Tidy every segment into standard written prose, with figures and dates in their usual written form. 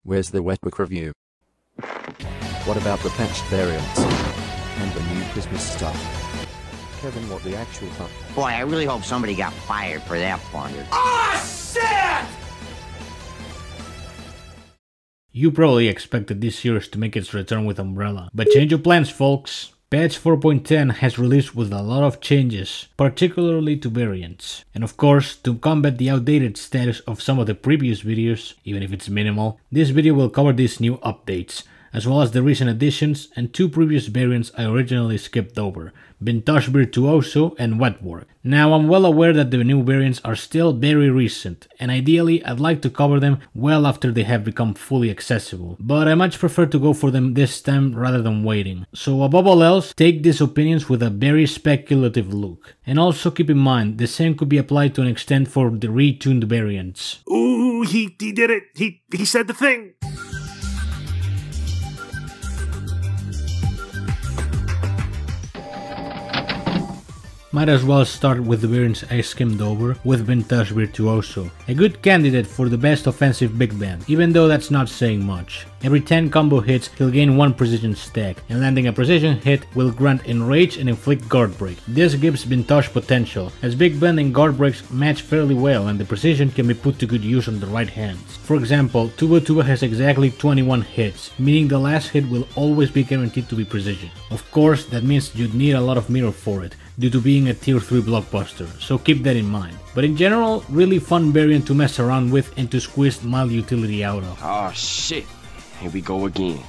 Where's the Wetwork review? What about the patched variants? And the new Christmas stuff? Kevin, what the actual fuck? Boy, I really hope somebody got fired for that blunder. You probably expected this series to make its return with Umbrella, but change your plans, folks! Patch 4.10 has released with a lot of changes, particularly to variants. And of course, to combat the outdated status of some of the previous videos, even if it's minimal, this video will cover these new updates, as well as the recent additions and two previous variants I originally skipped over, Virtuoso and Wetwork. Now, I'm well aware that the new variants are still very recent, and ideally I'd like to cover them well after they have become fully accessible, but I much prefer to go for them this time rather than waiting. So above all else, take these opinions with a very speculative look. And also keep in mind, the same could be applied to an extent for the retuned variants. Ooh, he did it! He said the thing! Might as well start with the variants I skimmed over, with Vintage Virtuoso, a good candidate for the best offensive big band, even though that's not saying much. Every 10 combo hits, he'll gain 1 precision stack, and landing a precision hit will grant Enrage and inflict guard break. This gives Vintage potential, as big band and guard breaks match fairly well and the precision can be put to good use on the right hands. For example, Tuba Tuba has exactly 21 hits, meaning the last hit will always be guaranteed to be precision. Of course, that means you'd need a lot of mirror for it, due to being a tier 3 blockbuster, so keep that in mind. But in general, really fun variant to mess around with and to squeeze mild utility out of. Oh shit, here we go again.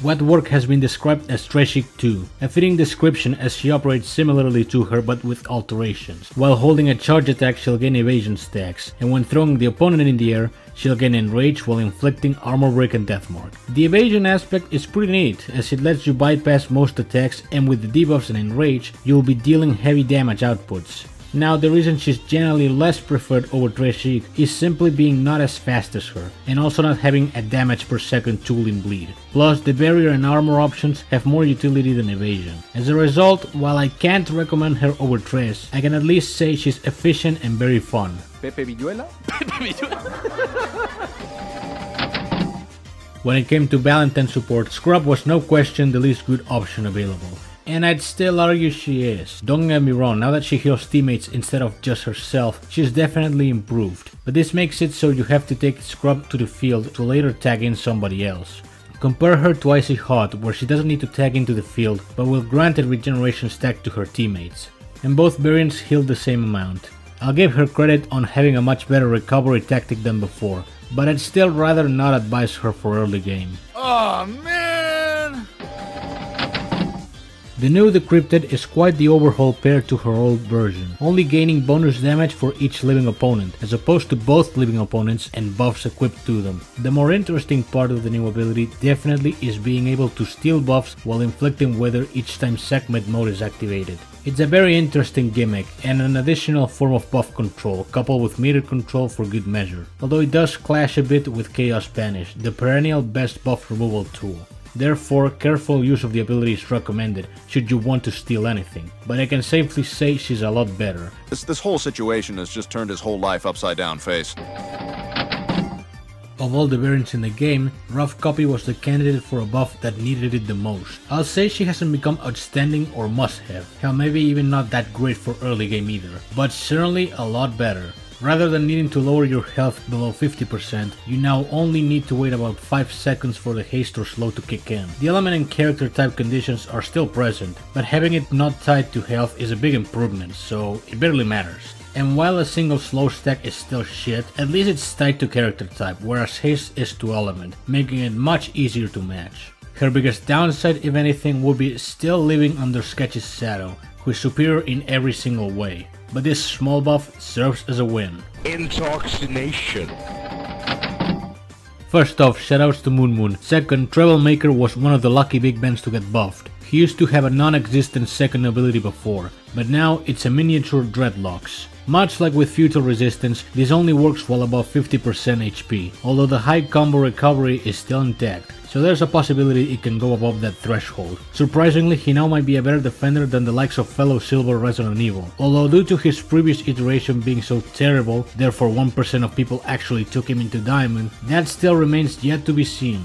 Wetwork has been described as Trashic 2, a fitting description as she operates similarly to her but with alterations. While holding a charge attack, she'll gain evasion stacks, and when throwing the opponent in the air, she'll gain Enrage while inflicting armor break and deathmark. The evasion aspect is pretty neat, as it lets you bypass most attacks, and with the debuffs and Enrage, you'll be dealing heavy damage outputs. Now, the reason she's generally less preferred over Trashic is simply being not as fast as her, and also not having a damage per second tool in bleed. Plus, the barrier and armor options have more utility than evasion. As a result, while I can't recommend her over Tres, I can at least say she's efficient and very fun. Pepe Villuela? Pepe Villuela? When it came to Valentine support, Scrub was no question the least good option available. And I'd still argue she is. Don't get me wrong, now that she heals teammates instead of just herself, she's definitely improved. But this makes it so you have to take Scrub to the field to later tag in somebody else. Compare her to Icy Hot, where she doesn't need to tag into the field, but will grant a regeneration stack to her teammates. And both variants heal the same amount. I'll give her credit on having a much better recovery tactic than before, but I'd still rather not advise her for early game. Oh man! The new Decrypted is quite the overhaul paired to her old version, only gaining bonus damage for each living opponent, as opposed to both living opponents and buffs equipped to them. The more interesting part of the new ability definitely is being able to steal buffs while inflicting weather each time segment mode is activated. It's a very interesting gimmick and an additional form of buff control, coupled with meter control for good measure, although it does clash a bit with Chaos Banish, the perennial best buff removal tool. Therefore, careful use of the ability is recommended should you want to steal anything, but I can safely say she's a lot better. This whole situation has just turned his whole life upside down face. Of all the variants in the game, Rough Copy was the candidate for a buff that needed it the most. I'll say she hasn't become outstanding or must-have, hell maybe even not that great for early game either, but certainly a lot better. Rather than needing to lower your health below 50%, you now only need to wait about 5 seconds for the haste or slow to kick in. The element and character type conditions are still present, but having it not tied to health is a big improvement, so it barely matters. And while a single slow stack is still shit, at least it's tied to character type, whereas haste is to element, making it much easier to match. Her biggest downside, if anything, would be still living under Sketch's shadow, who is superior in every single way. But this small buff serves as a win. Intoxination. First off, shoutouts to Moon Moon. Second, Treble Maker was one of the lucky big bands to get buffed. He used to have a non-existent second ability before, but now it's a miniature dreadlocks. Much like with Futile Resistance, this only works while above 50% HP, although the high combo recovery is still intact, so there's a possibility it can go above that threshold. Surprisingly, he now might be a better defender than the likes of fellow Silver Resident Evil, although due to his previous iteration being so terrible, therefore 1% of people actually took him into Diamond, that still remains yet to be seen.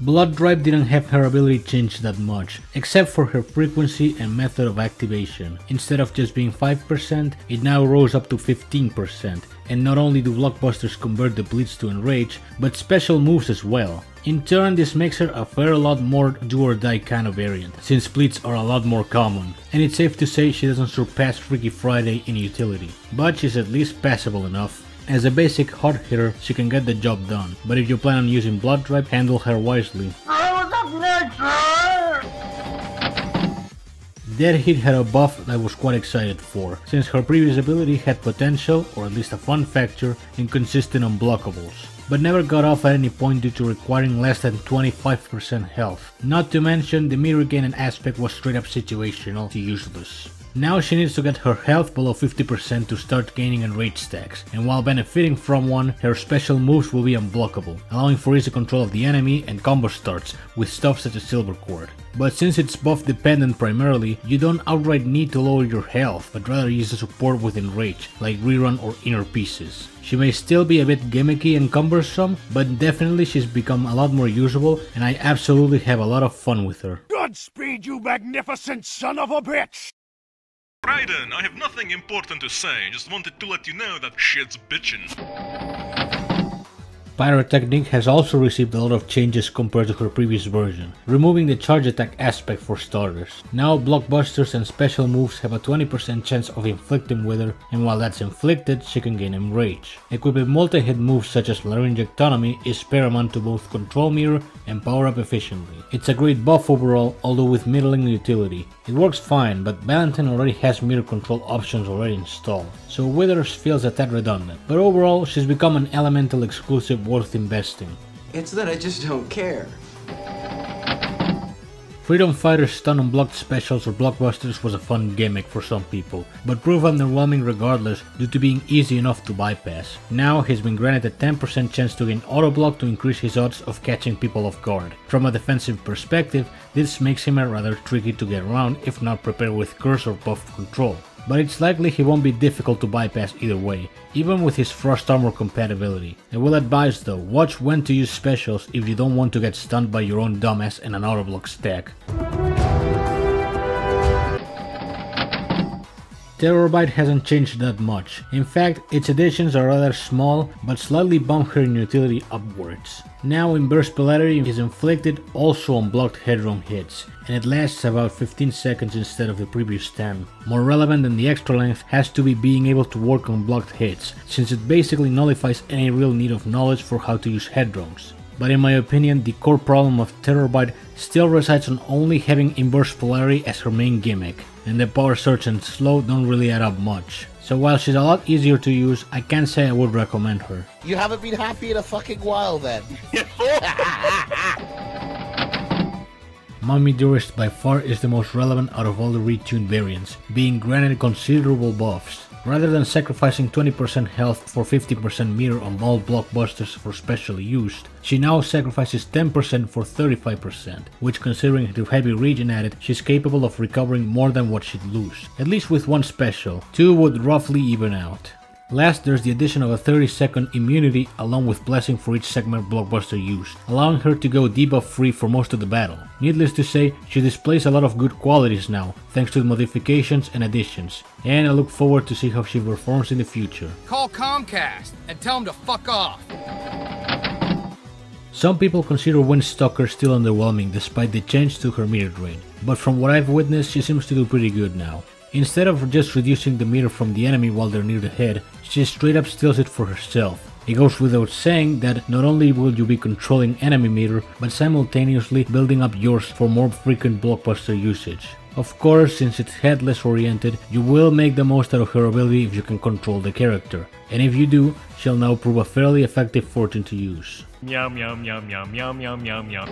Blood Drive didn't have her ability changed that much, except for her frequency and method of activation. Instead of just being 5%, it now rose up to 15%, and not only do blockbusters convert the Blitz to Enrage, but special moves as well. In turn, this makes her a fair lot more do or die kind of variant, since Blitz are a lot more common, and it's safe to say she doesn't surpass Freaky Friday in utility, but she's at least passable enough. As a basic hard hitter, she can get the job done, but if you plan on using Blood Drive, handle her wisely. Dead Hit had a buff that I was quite excited for, since her previous ability had potential, or at least a fun factor, in consistent unblockables, but never got off at any point due to requiring less than 25% health. Not to mention, the mirror gain and aspect was straight up situational to useless. Now she needs to get her health below 50% to start gaining enrage stacks, and while benefiting from one, her special moves will be unblockable, allowing for easy control of the enemy and combo starts with stuff such as Silver Cord. But since it's buff dependent primarily, you don't outright need to lower your health, but rather use the support with enrage, like rerun or inner pieces. She may still be a bit gimmicky and cumbersome, but definitely she's become a lot more usable, and I absolutely have a lot of fun with her. Godspeed, you magnificent son of a bitch! Raiden, I have nothing important to say, just wanted to let you know that shit's bitchin'. Pyro-Technique has also received a lot of changes compared to her previous version, removing the charge attack aspect for starters. Now blockbusters and special moves have a 20% chance of inflicting with her, and while that's inflicted, she can gain enrage. Equipping multi-hit moves such as Laryngectomy is paramount to both control mirror and power up efficiently. It's a great buff overall, although with middling utility. It works fine, but Valentine already has mirror control options already installed, so Withers feels a tad redundant. But overall, she's become an elemental exclusive worth investing. It's that I just don't care. Freedom Fighter's stun unblocked specials or blockbusters was a fun gimmick for some people, but proved underwhelming regardless due to being easy enough to bypass. Now he's been granted a 10% chance to gain auto block to increase his odds of catching people off guard. From a defensive perspective, this makes him a rather tricky to get around if not prepared with curse or buff control. But it's likely he won't be difficult to bypass either way, even with his Frost Armor compatibility. I will advise though, watch when to use specials if you don't want to get stunned by your own dumbass and an auto block stack. Byte hasn't changed that much. In fact, its additions are rather small, but slightly bump her in utility upwards. Now Burst Polarity is inflicted also on blocked headroom hits, and it lasts about 15 seconds instead of the previous 10. More relevant than the extra length has to be being able to work on blocked hits, since it basically nullifies any real need of knowledge for how to use headrooms. But in my opinion, the core problem of Byte still resides on only having Burst Polarity as her main gimmick, and the Power Surge and Slow don't really add up much. So while she's a lot easier to use, I can't say I would recommend her. You haven't been happy in a fucking while then. Mommy Dearest by far is the most relevant out of all the retuned variants, being granted considerable buffs. Rather than sacrificing 20% health for 50% meter on all blockbusters for specially used, she now sacrifices 10% for 35%, which considering the heavy regen added, she's capable of recovering more than what she'd lose. At least with one special, two would roughly even out. Last, there's the addition of a 30-second immunity along with blessing for each segment blockbuster used, allowing her to go debuff free for most of the battle. Needless to say, she displays a lot of good qualities now, thanks to the modifications and additions, and I look forward to see how she performs in the future. Call Comcast and tell them to fuck off. Some people consider Stalker still underwhelming despite the change to her meter drain, but from what I've witnessed, she seems to do pretty good now. Instead of just reducing the meter from the enemy while they're near the head, she straight up steals it for herself. It goes without saying that not only will you be controlling enemy meter, but simultaneously building up yours for more frequent blockbuster usage. Of course, since it's headless oriented, you will make the most out of her ability if you can control the character, and if you do, she'll now prove a fairly effective fortune to use. Yum yum yum yum yum yum yum yum.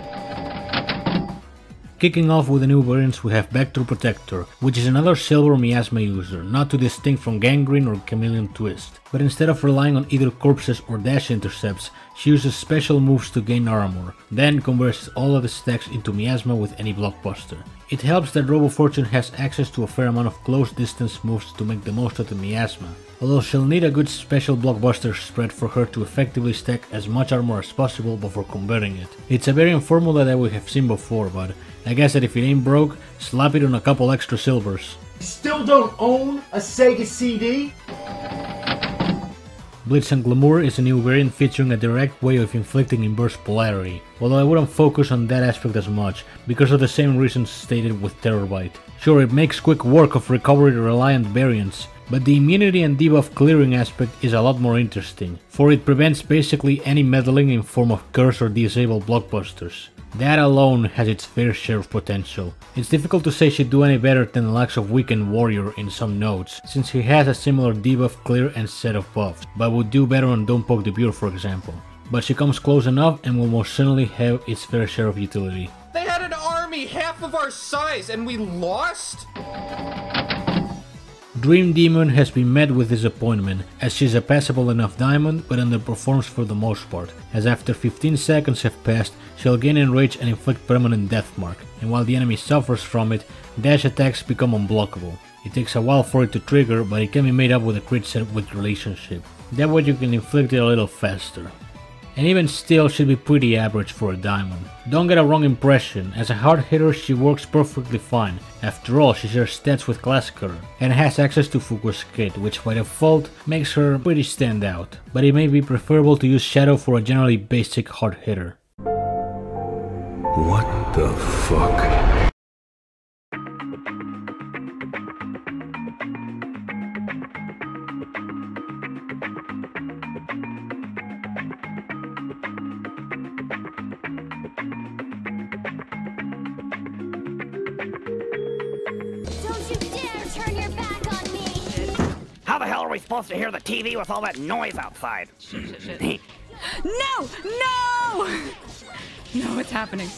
Kicking off with the new variants, we have Vector Protector, which is another silver miasma user, not too distinct from Gangrene or Chameleon Twist. But instead of relying on either corpses or dash intercepts, she uses special moves to gain armor, then converts all of the stacks into miasma with any blockbuster. It helps that Robo Fortune has access to a fair amount of close distance moves to make the most of the miasma, although she'll need a good special blockbuster spread for her to effectively stack as much armor as possible before converting it. It's a variant formula that we have seen before, but I guess that if it ain't broke, slap it on a couple extra silvers. Still don't own a Sega CD? Blitz Glamour is a new variant featuring a direct way of inflicting inverse polarity, although I wouldn't focus on that aspect as much, because of the same reasons stated with Byte. Sure, it makes quick work of recovery reliant variants, but the immunity and debuff clearing aspect is a lot more interesting, for it prevents basically any meddling in form of curse or disable blockbusters. That alone has its fair share of potential. It's difficult to say she'd do any better than the likes of Weekend Warrior in some nodes, since he has a similar debuff clear and set of buffs, but would do better on Don't Poke the Beer for example. But she comes close enough and will most certainly have its fair share of utility. They had an army half of our size and we lost? Dream Demon has been met with disappointment, as she's a passable enough diamond but underperforms for the most part, as after 15 seconds have passed, she'll gain enrage and inflict permanent death mark, and while the enemy suffers from it, dash attacks become unblockable. It takes a while for it to trigger, but it can be made up with a crit set with relationship. That way you can inflict it a little faster. And even still should be pretty average for a diamond. Don't get a wrong impression, as a hard hitter she works perfectly fine. After all, she shares stats with Classicer, and has access to Fuku's kit, which by default makes her pretty stand out. But it may be preferable to use Shadow for a generally basic hard hitter. What the fuck? How the hell are we supposed to hear the TV with all that noise outside? No! No! No, it's happening.